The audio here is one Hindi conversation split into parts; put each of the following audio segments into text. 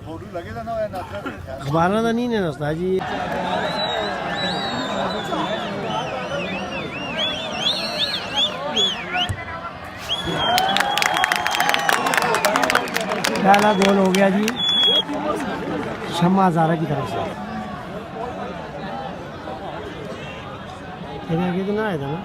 अखबार का नहीं है उस्ताद जी। पहला गोल हो गया जी शम्मा हज़ारा की तरफ से। आगे तो ना आया था ना।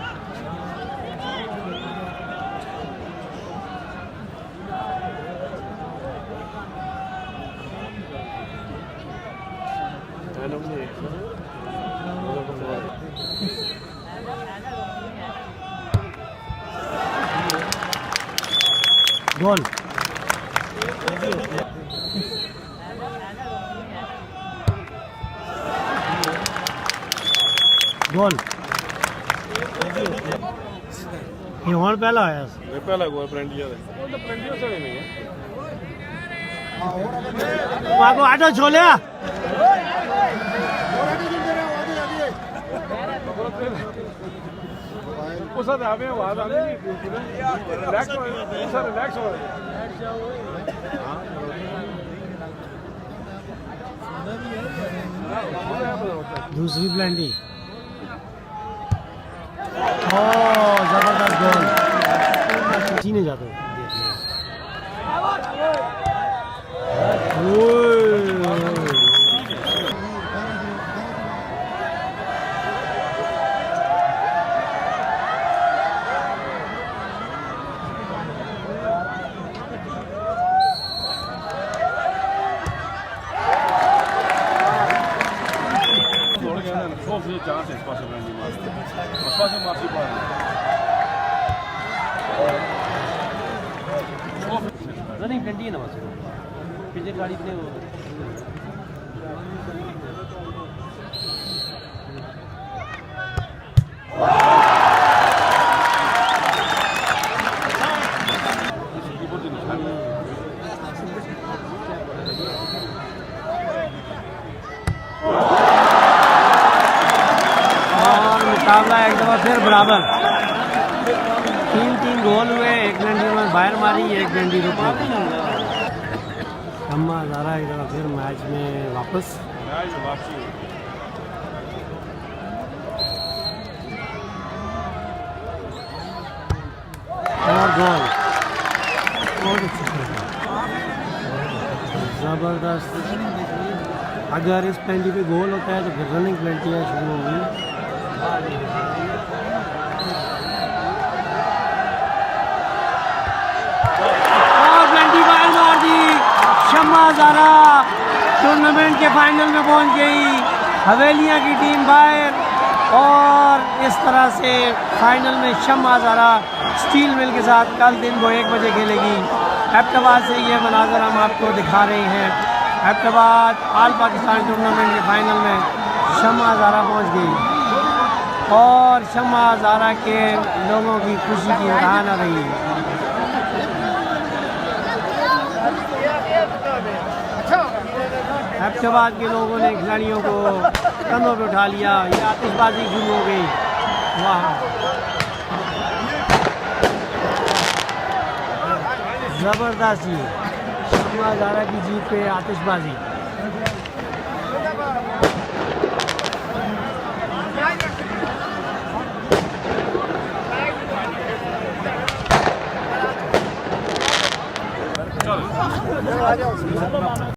गोल गोल ये और पहला आया पहला गोल प्रेंडिया से नहीं है बाबू आटो छोले उसा आवे आवाज आनी नहीं रिलैक्स उसा रिलैक्स हो दूसरी ब्लेंडी। जबरदस्त गोल जीने जाते रनिंग घंटी है ना बस पीछे गाड़ी इतने मुकाबला एक दफा फिर बराबर। 3-3 गोल हुए। एक डंडी में बाहर मारी, एक डंडी रुक गई। शम्मा हज़ारा एक दफा फिर मैच में वापस। और गोल जबरदस्त। अगर इस पेंटी पे गोल होता है तो फिर रनिंग पेंटियाँ शुरू होंगी। शम्मा हज़ारा टूर्नामेंट के फाइनल में पहुंच गई। हवेलियां की टीम बाहर और इस तरह से फाइनल में शम्मा हज़ारा स्टील मिल के साथ कल दिन को 1 बजे खेलेगी। एबटाबाद से ये मनाज़र हम आपको दिखा रहे हैं। एबटाबाद ऑल पाकिस्तान टूर्नामेंट के फाइनल में शम्मा हज़ारा पहुँच गई और शम्मा हज़ारा के लोगों की खुशी की इंतहा न रही। एबटाबाद के लोगों ने खिलाड़ियों को कंधों पे उठा लिया। ये आतिशबाजी शुरू हो गई। वाह जबरदस्त जी शम्मा हज़ारा की जीत पे आतिशबाजी।